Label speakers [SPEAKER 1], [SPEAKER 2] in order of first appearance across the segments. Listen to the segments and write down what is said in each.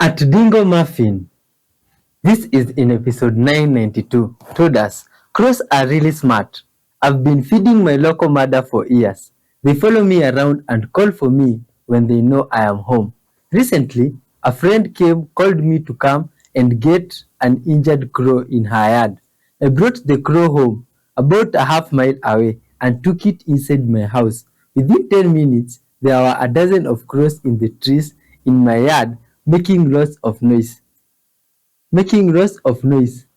[SPEAKER 1] At Dingo Muffin, this is in episode 992, told us, crows are really smart. I've been feeding my local mother for years. They follow me around and call for me when they know I am home. Recently, a friend called me to come and get an injured crow in her yard. I brought the crow home, about a half mile away, and took it inside my house. Within 10 minutes, there were a dozen of crows in the trees in my yard making lots of noise.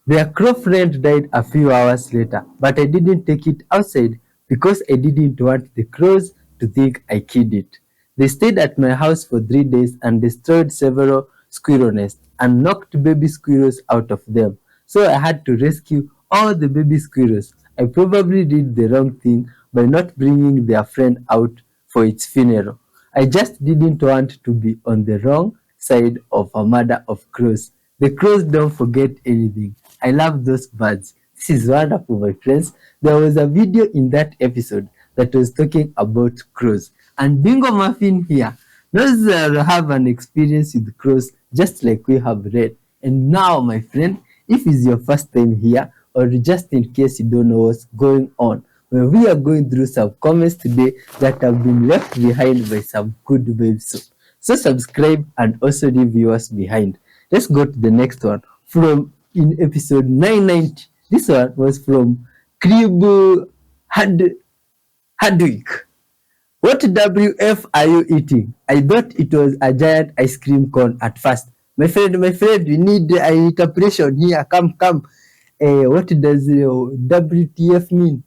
[SPEAKER 1] Their crow friend died a few hours later, but I didn't take it outside because I didn't want the crows to think I killed it. They stayed at my house for 3 days and destroyed several squirrel nests and knocked baby squirrels out of them. So I had to rescue all the baby squirrels. I probably did the wrong thing by not bringing their friend out for its funeral. I just didn't want to be on the wrong side of a murder of crows. The crows don't forget anything. I love those birds. This is wonderful, my friends. There was a video in that episode that was talking about crows. And Bingo Muffin here knows have an experience with crows just like we have read. And now, my friend, if it's your first time here, or just in case you don't know what's going on, well, we are going through some comments today that have been left behind by some good babes. So subscribe and also leave yours behind. Let's go to the next one from in episode 990. This one was from Crib Hardwick. What WF are you eating? I thought it was a giant ice cream cone at first. My friend, we need an interpretation here. Come. What does WTF mean?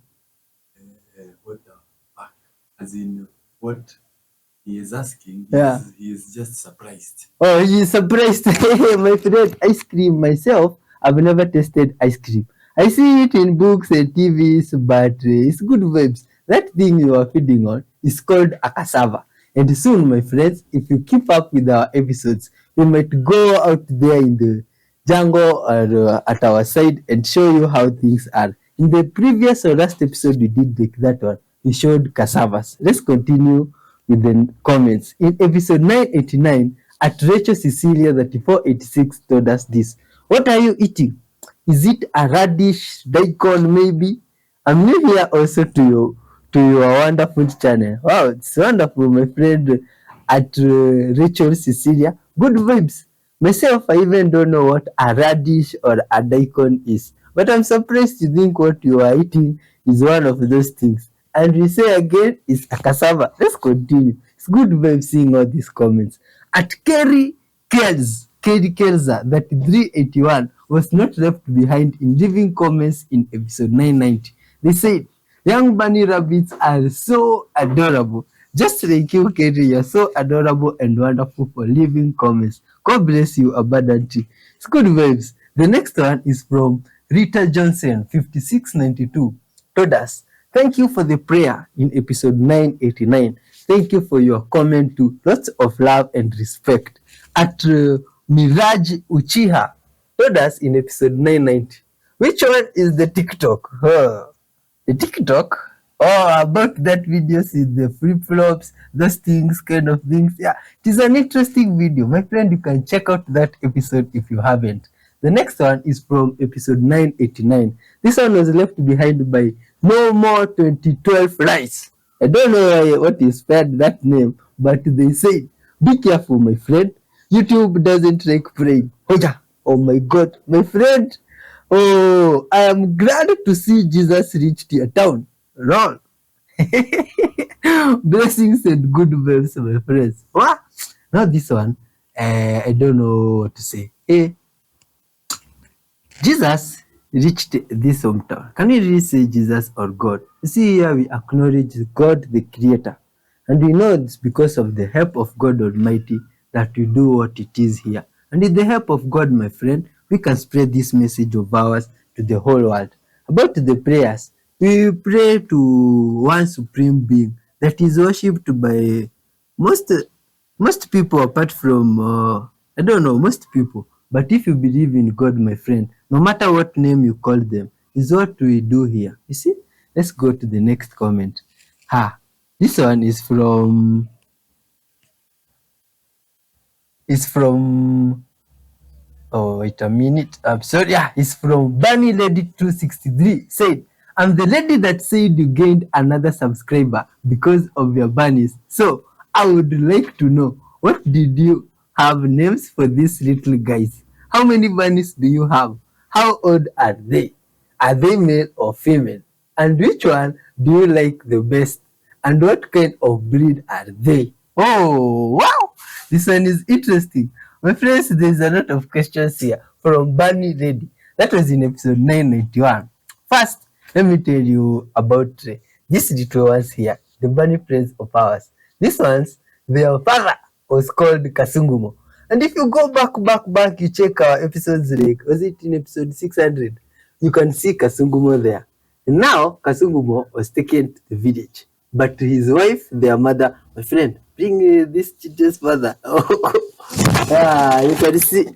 [SPEAKER 2] What the fuck? As in, what he is asking,
[SPEAKER 1] Yeah.
[SPEAKER 2] he is just surprised.
[SPEAKER 1] Oh, he's surprised. My friend, ice cream myself, I've never tasted ice cream. I see it in books and TVs, but it's good vibes. That thing you are feeding on is called a cassava. And soon, my friends, if you keep up with our episodes, we might go out there in the jungle or at our side and show you how things are. In the previous or last episode we did like that one, we showed cassavas. Let's continue with the comments. In episode 989, at Rachel Cecilia 3486 told us this. What are you eating? Is it a radish, daikon maybe? I'm new here also to your wonderful channel. Wow, it's wonderful, my friend at Rachel Cecilia. Good vibes. Myself, I even don't know what a radish or a daikon is. But I'm surprised to think what you are eating is one of those things. And we say again, it's a cassava. Let's continue. It's good vibe seeing all these comments. At Kerry Kelza, that 381 was not left behind in leaving comments in episode 990. They said, young bunny rabbits are so adorable. Just like you, Kerry, you're so adorable and wonderful for leaving comments. God bless you abundantly. It's good vibes. The next one is from Rita Johnson, 5692. Told us, thank you for the prayer in episode 989. Thank you for your comment too. Lots of love and respect. At Miraj Uchiha told us in episode 990. Which one is the TikTok? The TikTok? Oh, about that videos with the flip flops, those things, kind of things. Yeah, it is an interesting video. My friend, you can check out that episode if you haven't. The next one is from episode 989. This one was left behind by No More 2012 Lies. I don't know what inspired that name, but they say, be careful, my friend. YouTube doesn't like praying. Oh my God, my friend. Oh, I am glad to see Jesus reached your town. Roll. Blessings and good vibes, my friends. What? Not this one. I don't know what to say. Jesus reached this hometown. Can we really say Jesus or God? You see here we acknowledge God the Creator. And we know it's because of the help of God Almighty that we do what it is here. And with the help of God, my friend, we can spread this message of ours to the whole world. About the prayers, we pray to one supreme being that is worshipped by most most people apart from I don't know, most people. But if you believe in God, my friend, no matter what name you call them, is what we do here. You see? Let's go to the next comment. This one is from It's from, oh, wait a minute. I'm sorry. Yeah, it's from Bunny Lady 263. Said, I'm the lady that said you gained another subscriber because of your bunnies. So I would like to know, what did you have names for these little guys? How many bunnies do you have? How old are they? Are they male or female? And which one do you like the best? And what kind of breed are they? Oh, wow! This one is interesting. My friends, there's a lot of questions here from Bunny Lady. That was in episode 991. First, let me tell you about these little ones here, the bunny friends of ours. These ones, their father was called Kasungumo. And if you go back, you check our episodes, like, was it in episode 600? You can see Kasungumo there. And now, Kasungumo was taken to the village. But his wife, their mother, my friend, bring this children's father. You can see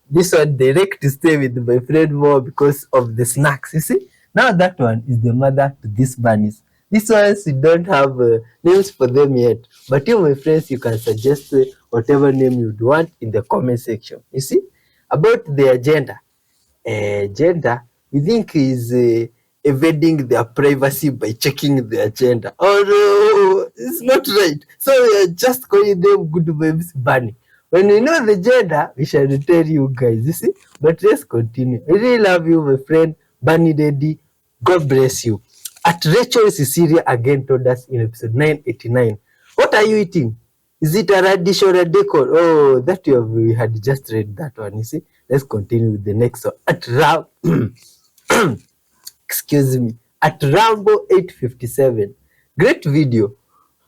[SPEAKER 1] this one direct to stay with my friend more because of the snacks. You see, now that one is the mother to these bunnies. These ones we don't have names for them yet, but you, my friends, you can suggest whatever name you'd want in the comment section. You see, about their gender, we think is evading their privacy by checking their gender. Oh no, it's not right. So we are just calling them good vibes bunny. When we know the gender, we shall tell you guys. You see? But let's continue. I really love you, my friend Bunny Daddy. God bless you. At Rachel Cecilia again told us in episode 989. What are you eating? Is it a radish or a decor? Oh, that we had just read that one. You see? Let's continue with the next one. At excuse me, at Rambo 857. Great video,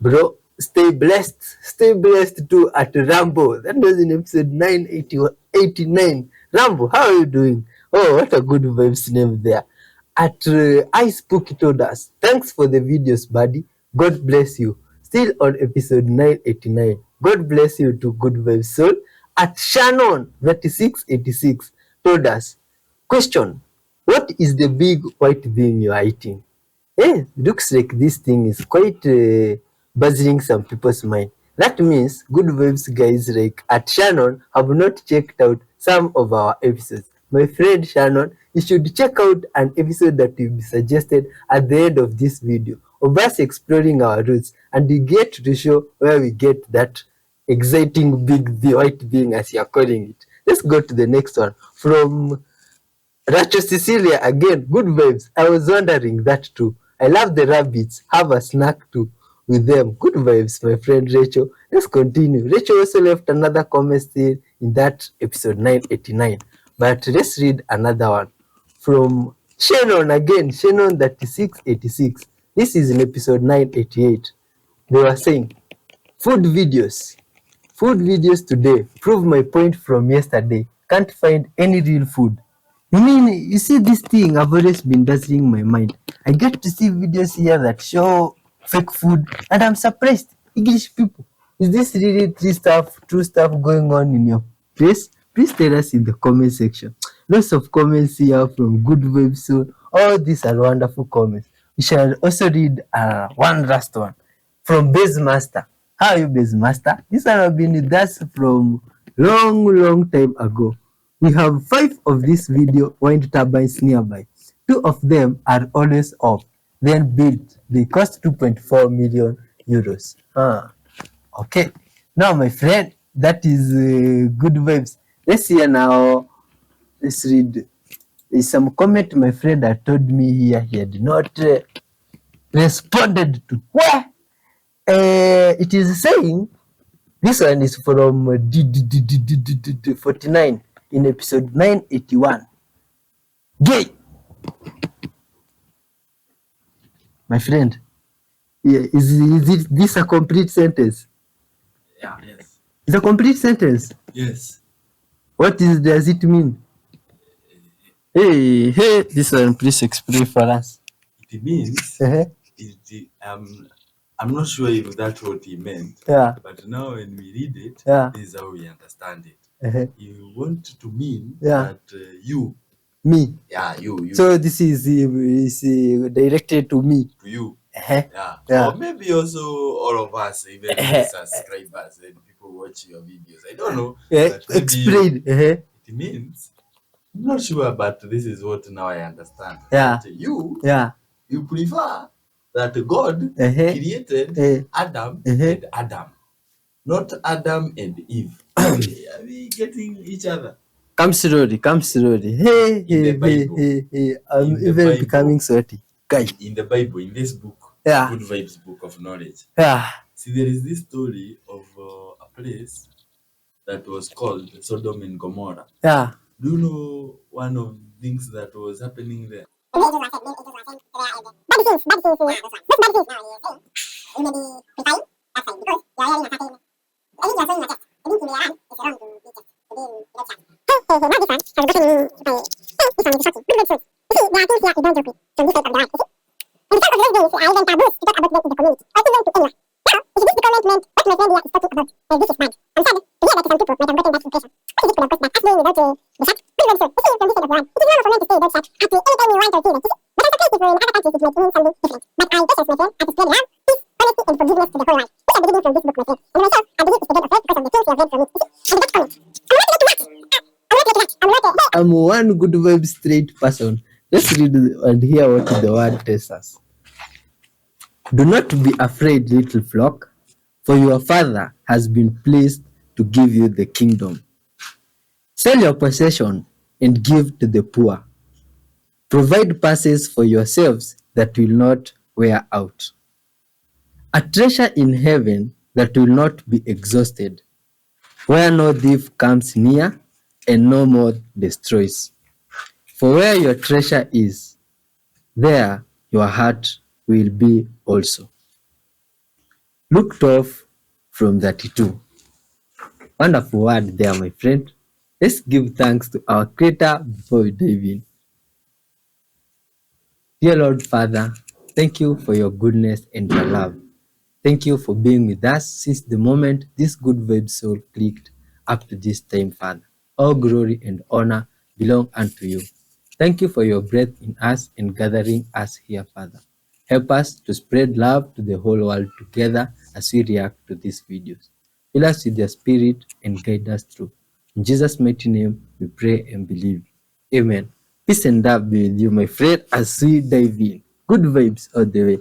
[SPEAKER 1] bro. Stay blessed too at Rambo. That was in episode 989. Rambo, how are you doing? Oh, what a good vibes name there. At I Spooky told us, thanks for the videos, buddy. God bless you. Still on episode 989. God bless you to good vibes soul. At Shannon 3686 told us, question, what is the big white thing you are eating? Looks like this thing is quite buzzing some people's mind. That means good vibes guys like at Shannon have not checked out some of our episodes. My friend Shannon, you should check out an episode that will be suggested at the end of this video of us exploring our roots, and you get to show where we get that exciting big the white thing as you're calling it. Let's go to the next one from Racho Cecilia again, good vibes. I was wondering that too. I love the rabbits. Have a snack too with them. Good vibes, my friend Rachel. Let's continue. Rachel also left another comment still in that episode 989. But let's read another one from Shannon again. Shannon 3686. This is in episode 988. They were saying, food videos. Food videos today prove my point from yesterday. Can't find any real food. You mean, you see this thing I've always been dazzling my mind. I get to see videos here that show fake food and I'm surprised. English people, is this really true stuff going on in your place? Please tell us in the comment section. Lots of comments here from good vibes. So all these are wonderful comments. We shall also read one last one from Base Master. How are you, Base Master? This one have been with us from long time ago. We have 5 of these video wind turbines nearby. 2 of them are always off, then built. They cost 2.4 million euros. Okay. Now, my friend, that is good vibes. Let's hear now. Let's read. There's some comment my friend had told me here he had not responded to. Where? It is saying, this one is from 49 in episode 981. Gay! My friend, is this a complete sentence?
[SPEAKER 2] Yeah, yes.
[SPEAKER 1] It's a complete sentence.
[SPEAKER 2] Yes.
[SPEAKER 1] What does it mean? Hey, this one, please explain for us.
[SPEAKER 2] It means, I'm not sure if that's what he meant.
[SPEAKER 1] Yeah.
[SPEAKER 2] But now when we read it,
[SPEAKER 1] Yeah.
[SPEAKER 2] this is how we understand it. You
[SPEAKER 1] Uh-huh.
[SPEAKER 2] want to mean
[SPEAKER 1] Yeah.
[SPEAKER 2] that you.
[SPEAKER 1] Me.
[SPEAKER 2] Yeah, you.
[SPEAKER 1] So this is directed to me.
[SPEAKER 2] To you.
[SPEAKER 1] Yeah.
[SPEAKER 2] Or maybe also all of us, even the subscribers and people watch your videos. I don't know, but maybe
[SPEAKER 1] Explain.
[SPEAKER 2] it means, I'm not sure, but this is what now I understand.
[SPEAKER 1] Yeah.
[SPEAKER 2] That you
[SPEAKER 1] Yeah.
[SPEAKER 2] prefer that God created Adam and Adam, not Adam and Eve. Are we getting each other?
[SPEAKER 1] Come slowly, come slowly. Hey,
[SPEAKER 2] In the
[SPEAKER 1] hey, hey,
[SPEAKER 2] Bible,
[SPEAKER 1] hey, hey. I'm
[SPEAKER 2] in the
[SPEAKER 1] even
[SPEAKER 2] Bible,
[SPEAKER 1] becoming sweaty. Guy.
[SPEAKER 2] in the Bible, in this book,
[SPEAKER 1] Yeah.
[SPEAKER 2] Good Vibes Book of Knowledge.
[SPEAKER 1] Yeah.
[SPEAKER 2] See, there is this story of a place that was called Sodom and Gomorrah.
[SPEAKER 1] Yeah.
[SPEAKER 2] Do you know one of the things that was happening there?
[SPEAKER 1] I'm one good vibe straight person. Let's read and hear what the word tells us. Do not be afraid, little flock, for your Father has been pleased to give you the kingdom. Sell your possession and give to the poor. Provide passes for yourselves that will not wear out. A treasure in heaven that will not be exhausted, where no thief comes near and no moth destroys. For where your treasure is, there your heart will be also. Luke 12 from 32. Wonderful word there, my friend. Let's give thanks to our Creator before we dive in. Dear Lord Father, thank you for your goodness and your love. Thank you for being with us since the moment this good vibe soul clicked up to this time, Father. All glory and honor belong unto you. Thank you for your breath in us and gathering us here, Father. Help us to spread love to the whole world together as we react to these videos. Fill us with your spirit and guide us through. In Jesus' mighty name, we pray and believe. Amen. Peace and love be with you, my friend, as we dive in. Good vibes all the way.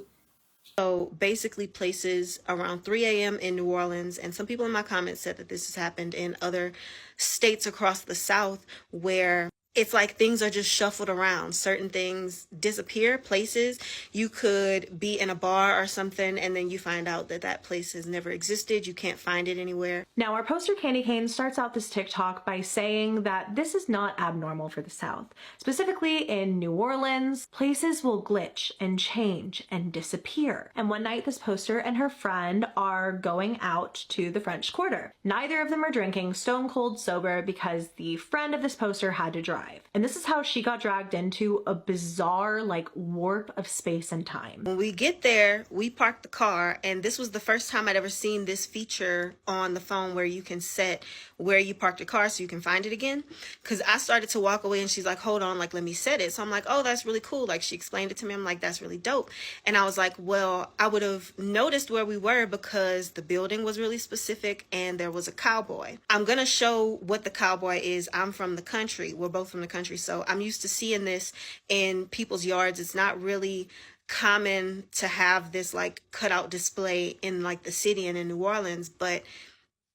[SPEAKER 3] So basically places around 3 a.m. in New Orleans, and some people in my comments said that this has happened in other states across the South where it's like things are just shuffled around. Certain things disappear, places. You could be in a bar or something, and then you find out that that place has never existed. You can't find it anywhere.
[SPEAKER 4] Now, our poster Candy Cane starts out this TikTok by saying that this is not abnormal for the South. Specifically in New Orleans, places will glitch and change and disappear. And one night, this poster and her friend are going out to the French Quarter. Neither of them are drinking, stone cold sober, because the friend of this poster had to drive. And this is how she got dragged into a bizarre, like, warp of space and time.
[SPEAKER 3] When we get there, we park the car, and this was the first time I'd ever seen this feature on the phone where you can set where you parked your car so you can find it again. Because I started to walk away, and she's like, hold on, like, let me set it. So I'm like, oh, that's really cool. Like, she explained it to me. I'm like, that's really dope. And I was like, well, I would have noticed where we were because the building was really specific and there was a cowboy. I'm going to show what the cowboy is. I'm from the country. We're both from the country. So I'm used to seeing this in people's yards. It's not really common to have this like cutout display in like the city and in New Orleans, but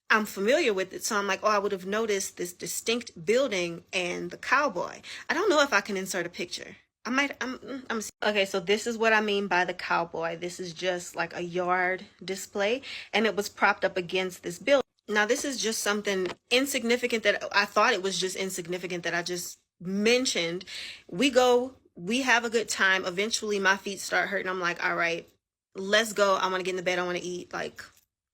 [SPEAKER 3] I'm familiar with it. So I'm like, oh, I would have noticed this distinct building and the cowboy. I don't know if I can insert a picture. Okay, so this is what I mean by the cowboy. This is just like a yard display, and it was propped up against this building. Now, this is just something insignificant that I thought it was just insignificant that I just mentioned. We have a good time. Eventually, my feet start hurting. I'm like, all right, let's go. I want to get in the bed. I want to eat. Like,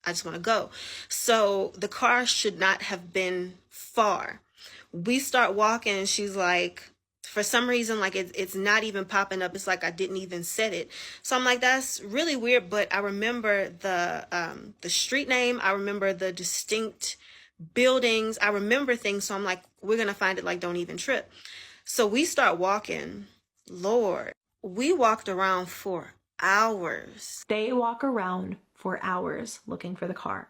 [SPEAKER 3] I just want to go. So the car should not have been far. We start walking, and she's like, for some reason, like it's not even popping up. It's like I didn't even set it. So I'm like, that's really weird. But I remember the street name. I remember the distinct buildings. I remember things. So I'm like, we're gonna find it. Like, don't even trip. So we start walking. Lord, we walked around for Hours.
[SPEAKER 4] They walk around for hours looking for the car.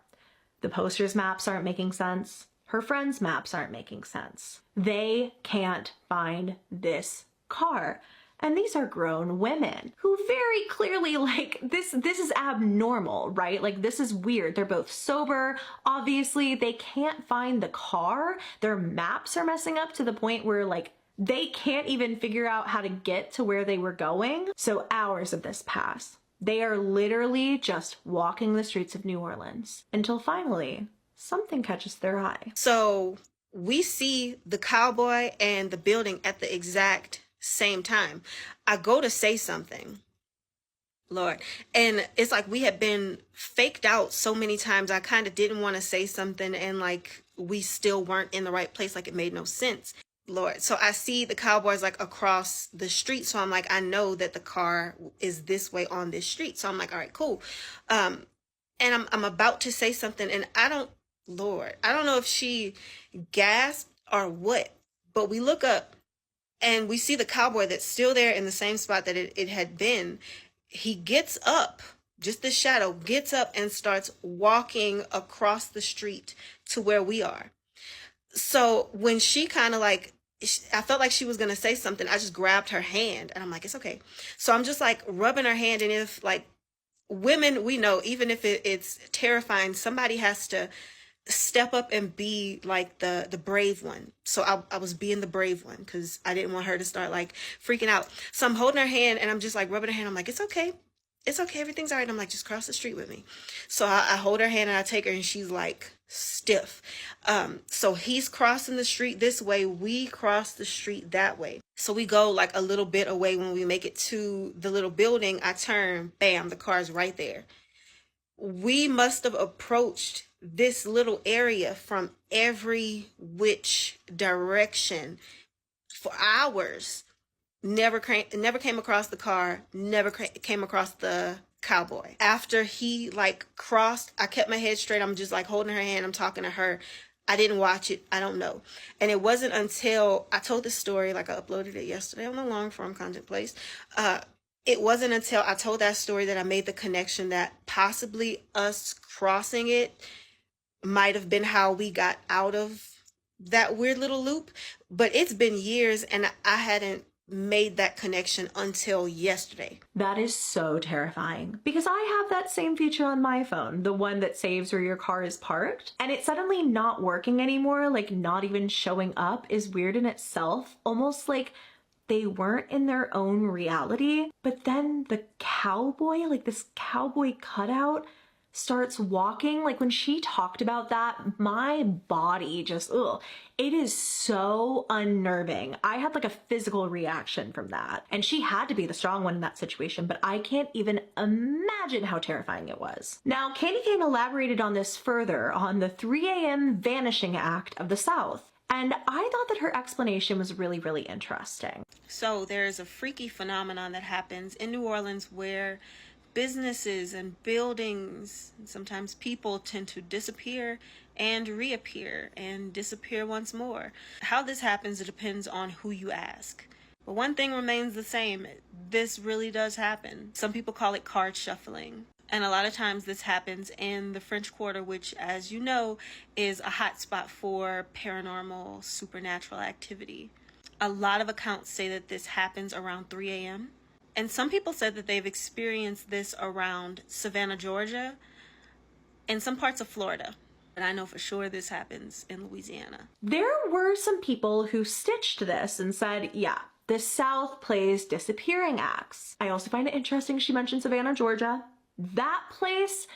[SPEAKER 4] The poster's maps aren't making sense. Her friend's maps aren't making sense. They can't find this car. And these are grown women who very clearly, like, this is abnormal, right? Like, this is weird. They're both sober. Obviously, they can't find the car. Their maps are messing up to the point where, like, they can't even figure out how to get to where they were going. So hours of this pass. They are literally just walking the streets of New Orleans until finally something catches their eye.
[SPEAKER 3] So we see the cowboy and the building at the exact same time. I go to say something, Lord, and it's like we had been faked out so many times. I kind of didn't want to say something, and like we still weren't in the right place. Like it made no sense, Lord. So I see the cowboys like across the street. So I'm like, I know that the car is this way on this street. So I'm like, all right, cool. And I'm about to say something, and I don't know if she gasped or what, but we look up and we see the cowboy that's still there in the same spot that it had been. He gets up, just the shadow gets up and starts walking across the street to where we are. So when she kind of like, I felt like she was going to say something, I just grabbed her hand and I'm like, it's okay. So I'm just like rubbing her hand, and if like women, we know, even if it's terrifying, somebody has to step up and be like the brave one. So I was being the brave one because I didn't want her to start like freaking out. So I'm holding her hand and I'm just like rubbing her hand. I'm like, it's okay, everything's all right. I'm like, just cross the street with me. So I hold her hand and I take her, and she's like stiff. So he's crossing the street this way, we cross the street that way. So we go like a little bit away. When we make it to the little building, I turn, bam, the car's right there. We must have approached this little area from every which direction for hours. Never came across the car, never came across the cowboy. After he like crossed, I kept my head straight. I'm just like holding her hand, I'm talking to her. I didn't watch it, I don't know. And it wasn't until I told this story, like I uploaded it yesterday on the long form content place. It wasn't until I told that story that I made the connection that possibly us crossing it might have been how we got out of that weird little loop. But it's been years and I hadn't made that connection until yesterday.
[SPEAKER 4] That is so terrifying because I have that same feature on my phone, the one that saves where your car is parked, and it's suddenly not working anymore, like not even showing up is weird in itself, almost like they weren't in their own reality. But then the cowboy, like this cowboy cutout, starts walking. Like when she talked about that, my body just, it is so unnerving. I had like a physical reaction from that. And she had to be the strong one in that situation, but I can't even imagine how terrifying it was. Now, Candy Cane elaborated on this further on the 3 a.m. vanishing act of the South. And I thought that her explanation was really, really interesting.
[SPEAKER 3] So there's a freaky phenomenon that happens in New Orleans where businesses and buildings, and sometimes people, tend to disappear and reappear and disappear once more. How this happens, it depends on who you ask. But one thing remains the same. This really does happen. Some people call it card shuffling. And a lot of times this happens in the French Quarter, which, as you know, is a hot spot for paranormal, supernatural activity. A lot of accounts say that this happens around 3 a.m. And some people said that they've experienced this around Savannah, Georgia, and some parts of Florida. And I know for sure this happens in Louisiana.
[SPEAKER 4] There were some people who stitched this and said, yeah, the South plays disappearing acts. I also find it interesting she mentioned Savannah, Georgia. That place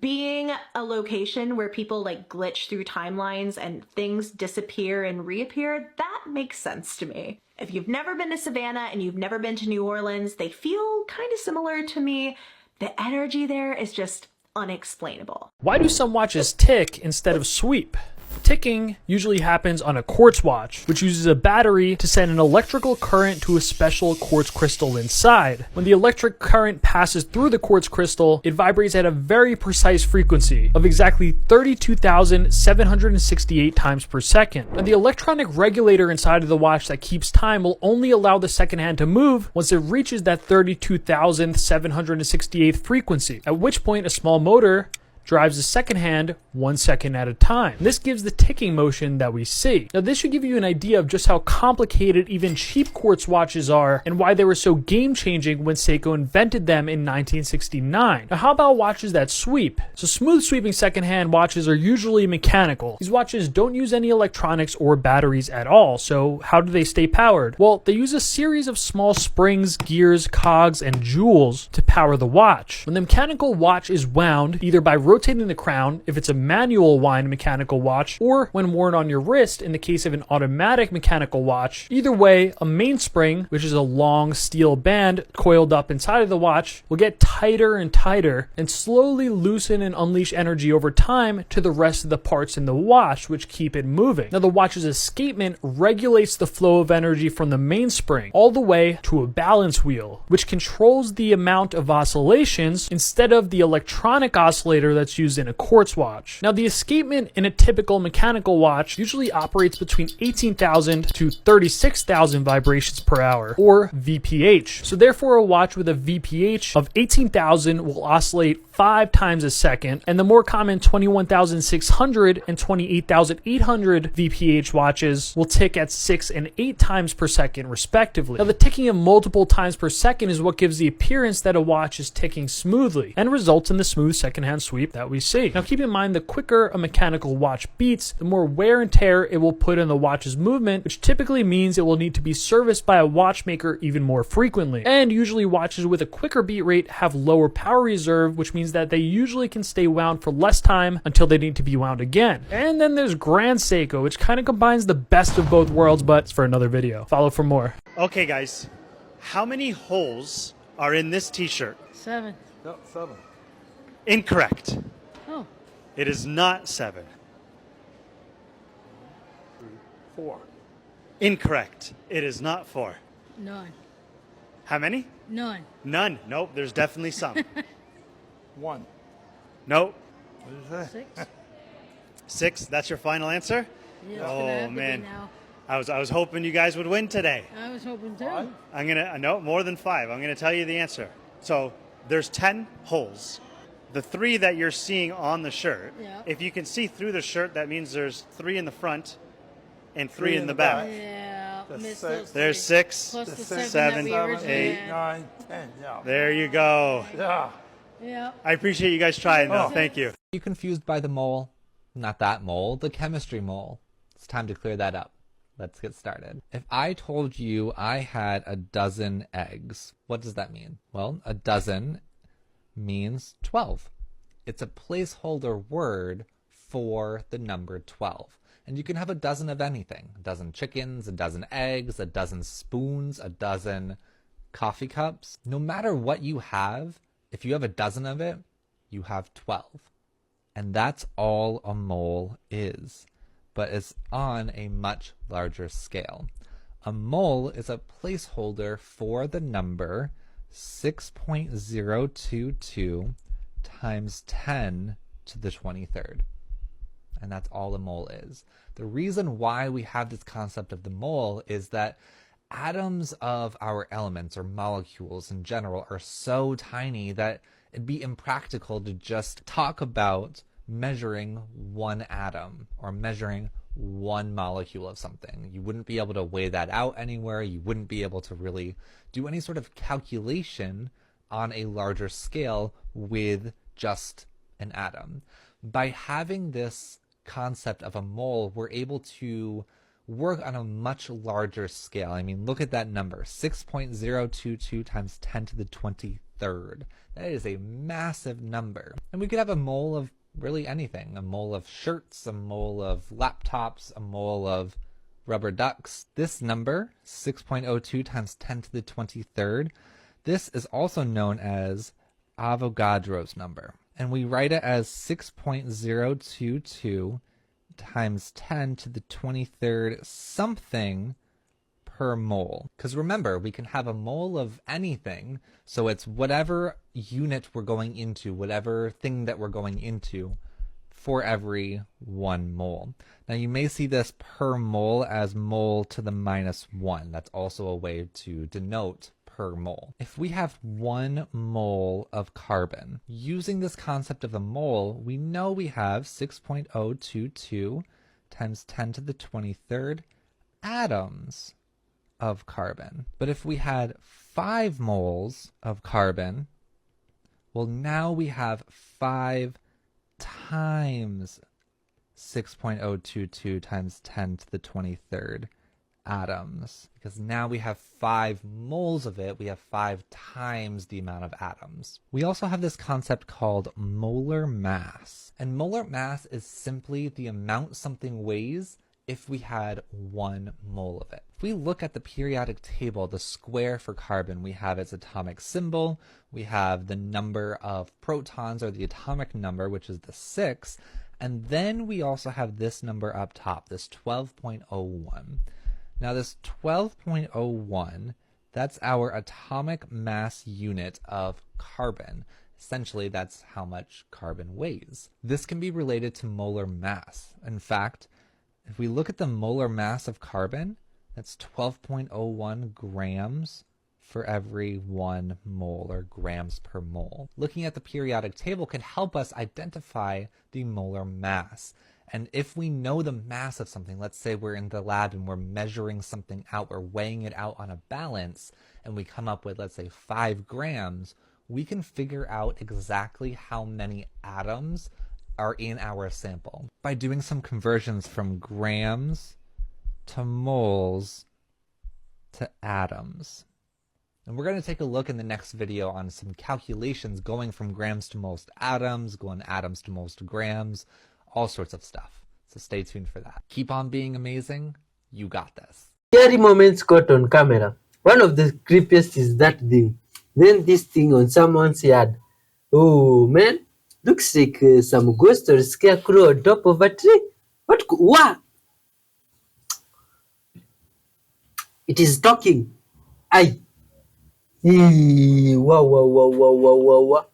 [SPEAKER 4] being a location where people like glitch through timelines and things disappear and reappear, that makes sense to me. If you've never been to Savannah and you've never been to New Orleans, they feel kind of similar to me. The energy there is just unexplainable.
[SPEAKER 5] Why do some watches tick instead of sweep? Ticking usually happens on a quartz watch, which uses a battery to send an electrical current to a special quartz crystal inside. When the electric current passes through the quartz crystal, it vibrates at a very precise frequency of exactly 32,768 times per second. And the electronic regulator inside of the watch that keeps time will only allow the second hand to move once it reaches that 32,768th frequency, at which point a small motor drives the second hand 1 second at a time. This gives the ticking motion that we see. Now this should give you an idea of just how complicated even cheap quartz watches are and why they were so game-changing when Seiko invented them in 1969. Now how about watches that sweep? So smooth sweeping second-hand watches are usually mechanical. These watches don't use any electronics or batteries at all, so how do they stay powered? Well, they use a series of small springs, gears, cogs, and jewels to power the watch. When the mechanical watch is wound, either by rotating the crown if it's a manual wind mechanical watch, or when worn on your wrist in the case of an automatic mechanical watch. Either way, a mainspring, which is a long steel band coiled up inside of the watch, will get tighter and tighter and slowly loosen and unleash energy over time to the rest of the parts in the watch, which keep it moving. Now the watch's escapement regulates the flow of energy from the mainspring all the way to a balance wheel, which controls the amount of oscillations instead of the electronic oscillator that's used in a quartz watch. Now the escapement in a typical mechanical watch usually operates between 18,000 to 36,000 vibrations per hour, or VPH. So therefore a watch with a VPH of 18,000 will oscillate 5 times a second, and the more common 21,600 and 28,800 VPH watches will tick at 6 and 8 times per second respectively. Now the ticking of multiple times per second is what gives the appearance that a watch is ticking smoothly and results in the smooth second-hand sweep that we see. Now keep in mind, the quicker a mechanical watch beats, the more wear and tear it will put in the watch's movement, which typically means it will need to be serviced by a watchmaker even more frequently. And usually watches with a quicker beat rate have lower power reserve, which means that they usually can stay wound for less time until they need to be wound again. And then there's Grand Seiko, which kind of combines the best of both worlds, but it's for another video. Follow for more.
[SPEAKER 6] Okay guys, how many holes are in this t-shirt?
[SPEAKER 7] 7.
[SPEAKER 8] No, 7.
[SPEAKER 6] Incorrect.
[SPEAKER 7] Oh.
[SPEAKER 6] It is not 7.
[SPEAKER 8] 4.
[SPEAKER 6] Incorrect. It is not 4.
[SPEAKER 7] 9.
[SPEAKER 6] How many?
[SPEAKER 7] 9.
[SPEAKER 6] None. Nope, there's definitely some.
[SPEAKER 8] 1.
[SPEAKER 6] Nope.
[SPEAKER 8] What did you say?
[SPEAKER 7] 6.
[SPEAKER 6] 6, that's your final answer?
[SPEAKER 7] Yeah, it's
[SPEAKER 6] Oh,
[SPEAKER 7] gonna have to be
[SPEAKER 6] man.
[SPEAKER 7] now.
[SPEAKER 6] I was hoping you guys would win today.
[SPEAKER 7] I was hoping too.
[SPEAKER 8] Five?
[SPEAKER 6] I'm gonna, no, more than 5. I'm gonna tell you the answer. So there's 10 holes. The 3 that you're seeing on the shirt,
[SPEAKER 7] Yeah.
[SPEAKER 6] if you can see through the shirt, that means there's 3 in the front and 3 in the back.
[SPEAKER 7] Yeah,
[SPEAKER 8] That's
[SPEAKER 7] missed
[SPEAKER 8] 6.
[SPEAKER 7] those
[SPEAKER 6] There's
[SPEAKER 7] three.
[SPEAKER 6] 6,
[SPEAKER 7] Plus the
[SPEAKER 8] That's
[SPEAKER 7] 7,
[SPEAKER 6] 7,
[SPEAKER 7] that we
[SPEAKER 8] 7,
[SPEAKER 7] originally
[SPEAKER 6] 8,
[SPEAKER 7] had.
[SPEAKER 8] 9, 10. Yeah.
[SPEAKER 6] there you go.
[SPEAKER 8] Yeah.
[SPEAKER 7] Yeah.
[SPEAKER 6] I appreciate you guys trying though.
[SPEAKER 8] Oh.
[SPEAKER 6] Thank you.
[SPEAKER 9] You confused by the mole? Not that mole, the chemistry mole. It's time to clear that up. Let's get started. If I told you I had a dozen eggs, what does that mean? Well, a dozen means 12. It's a placeholder word for the number 12. And you can have a dozen of anything. A dozen chickens, a dozen eggs, a dozen spoons, a dozen coffee cups. No matter what you have, if you have a dozen of it, you have 12. And that's all a mole is. But it's on a much larger scale. A mole is a placeholder for the number 6.022 times 10 to the 23rd. And that's all a mole is. The reason why we have this concept of the mole is that atoms of our elements or molecules in general are so tiny that it'd be impractical to just talk about measuring one atom or measuring one molecule of something. You wouldn't be able to weigh that out anywhere. You wouldn't be able to really do any sort of calculation on a larger scale with just an atom. By having this concept of a mole, we're able to work on a much larger scale. I mean, look at that number, 6.022 times 10 to the 23rd. That is a massive number. And we could have a mole of really anything. A mole of shirts, a mole of laptops, a mole of rubber ducks. This number, 6.02 times 10 to the 23rd, this is also known as Avogadro's number. And we write it as 6.022 times 10 to the 23rd something per mole. Because remember, we can have a mole of anything, so it's whatever unit we're going into, whatever thing that we're going into for every 1 mole. Now you may see this per mole as mole to the -1. That's also a way to denote per mole. If we have 1 mole of carbon, using this concept of a mole, we know we have 6.022 times 10 to the 23rd atoms of carbon. But if we had 5 moles of carbon, well, now we have 5 times 6.022 times 10 to the 23rd atoms, because now we have 5 moles of it, we have 5 times the amount of atoms. We also have this concept called molar mass, and molar mass is simply the amount something weighs if we had 1 mole of it. If we look at the periodic table, the square for carbon, we have its atomic symbol, we have the number of protons, or the atomic number, which is the 6, and then we also have this number up top, this 12.01. Now this 12.01, that's our atomic mass unit of carbon. Essentially, that's how much carbon weighs. This can be related to molar mass. In fact, if we look at the molar mass of carbon, that's 12.01 grams for every 1 mole, or grams per mole. Looking at the periodic table can help us identify the molar mass. And if we know the mass of something, let's say we're in the lab and we're measuring something out, we're weighing it out on a balance, and we come up with, let's say, 5 grams, we can figure out exactly how many atoms are in our sample by doing some conversions from grams to moles to atoms. And we're going to take a look in the next video on some calculations going from grams to moles to atoms, going atoms to moles to grams, all sorts of stuff. So stay tuned for that. Keep on being amazing. You got this.
[SPEAKER 1] Scary moments caught on camera. One of the creepiest is that thing. Then this thing on someone's yard. Oh man, looks like some ghost or scarecrow on top of a tree. What? It is talking. Aye. Wow, wow, wow, wow, wow, wow, wow.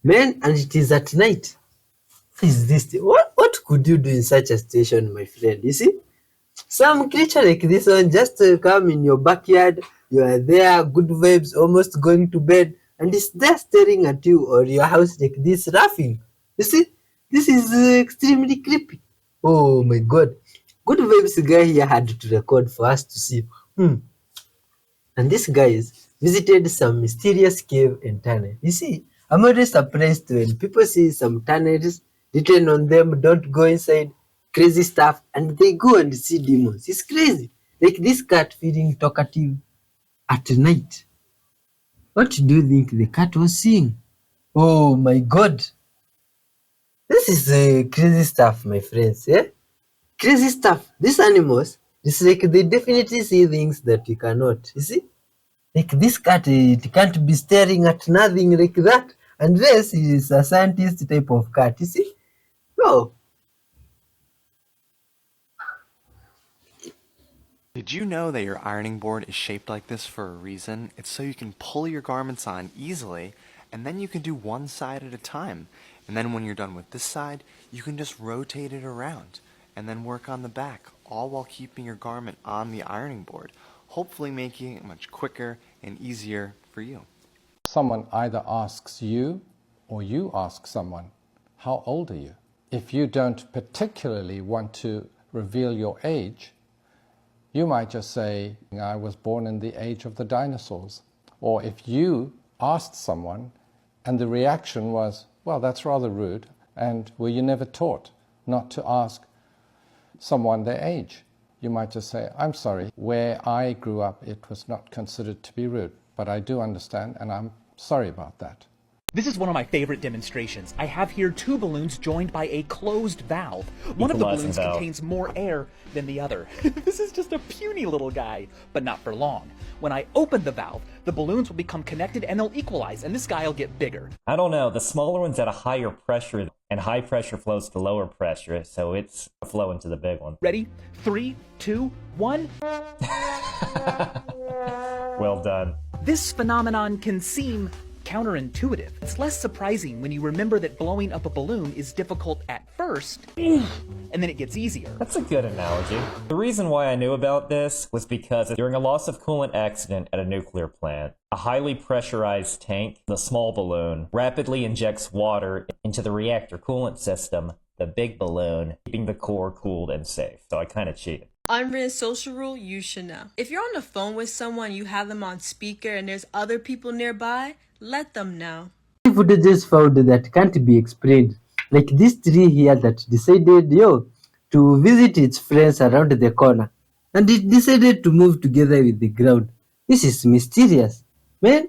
[SPEAKER 1] Man, and it is at night. What is this thing? What could you do in such a situation, my friend? You see? Some creature like this one just come in your backyard, you are there, good vibes, almost going to bed, and it's there staring at you or your house like this, laughing. You see? This is extremely creepy. Oh my god. Good vibes guy here had to record for us to see. And these guys visited some mysterious cave and tunnel. You see, I'm always surprised when people see some tunnels written on them, don't go inside, crazy stuff, and they go and see demons. It's crazy. Like this cat feeling talkative at night. What do you think the cat was seeing? Oh my god. This is crazy stuff, my friends. Yeah? Crazy stuff. These animals, it's like they definitely see things that you cannot. You see? Like this cat, it can't be staring at nothing like that. And this is a scientist type of cat. You see? No.
[SPEAKER 10] Did you know that your ironing board is shaped like this for a reason? It's so you can pull your garments on easily, and then you can do one side at a time. And then when you're done with this side, you can just rotate it around, and then work on the back, all while keeping your garment on the ironing board, hopefully making it much quicker and easier for you.
[SPEAKER 11] Someone either asks you or you ask someone, how old are you? If you don't particularly want to reveal your age, you might just say, I was born in the age of the dinosaurs. Or if you asked someone and the reaction was, well, that's rather rude, and were you never taught not to ask someone their age? You might just say, I'm sorry, where I grew up, it was not considered to be rude, but I do understand, and I'm sorry about that.
[SPEAKER 12] This is one of my favorite demonstrations. I have here 2 balloons joined by a closed valve. One of the balloons contains more air than the other. This is just a puny little guy, but not for long. When I open the valve, the balloons will become connected and they'll equalize, and this guy will get bigger.
[SPEAKER 13] I don't know, the smaller one's at a higher pressure, and high pressure flows to lower pressure, so it's flowing to the big one.
[SPEAKER 12] Ready? 3, 2, 1.
[SPEAKER 13] Well done.
[SPEAKER 12] This phenomenon can seem counterintuitive. It's less surprising when you remember that blowing up a balloon is difficult at first, and then it gets easier.
[SPEAKER 13] That's a good analogy. The reason why I knew about this was because during a loss of coolant accident at a nuclear plant, a highly pressurized tank, the small balloon, rapidly injects water into the reactor coolant system, the big balloon, keeping the core cooled and safe. So I kind of cheated.
[SPEAKER 14] Unwritten social rule you should know. If you're on the phone with someone, you have them on speaker, and there's other people nearby, let them know.
[SPEAKER 1] Footages found that can't be explained. Like this tree here that decided, to visit its friends around the corner. And it decided to move together with the ground. This is mysterious. Man,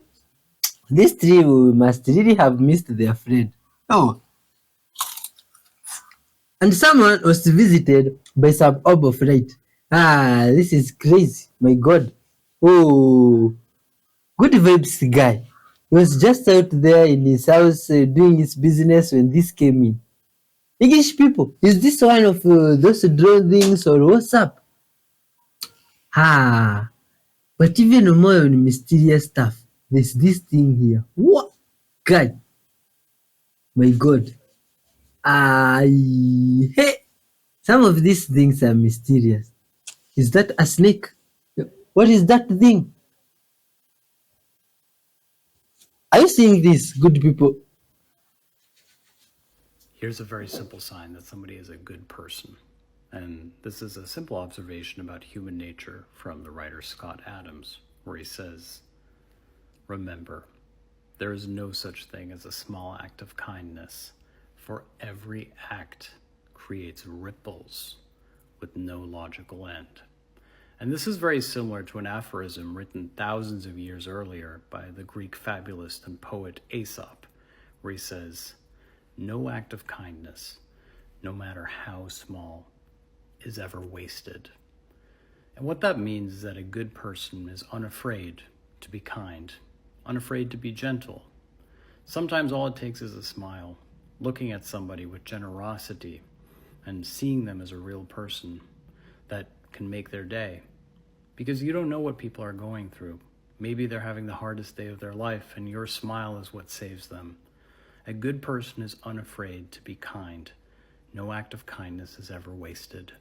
[SPEAKER 1] this tree must really have missed their friend. Oh. And someone was visited by some orb of light. This is crazy. My God. Oh. Good vibes guy. He was just out there in his house doing his business when this came in. English people, is this one of those drone things or what's up? But even more on mysterious stuff, there's this thing here. What? God. My God. Hey. Some of these things are mysterious. Is that a snake? What is that thing? Are you seeing this, good people?
[SPEAKER 15] Here's a very simple sign that somebody is a good person. And this is a simple observation about human nature from the writer Scott Adams, where he says, "Remember, there is no such thing as a small act of kindness, for every act creates ripples with no logical end." And this is very similar to an aphorism written thousands of years earlier by the Greek fabulist and poet Aesop, where he says, "No act of kindness, no matter how small, is ever wasted." And what that means is that a good person is unafraid to be kind, unafraid to be gentle. Sometimes all it takes is a smile, looking at somebody with generosity and seeing them as a real person that can make their day. Because you don't know what people are going through. Maybe they're having the hardest day of their life and your smile is what saves them. A good person is unafraid to be kind. No act of kindness is ever wasted.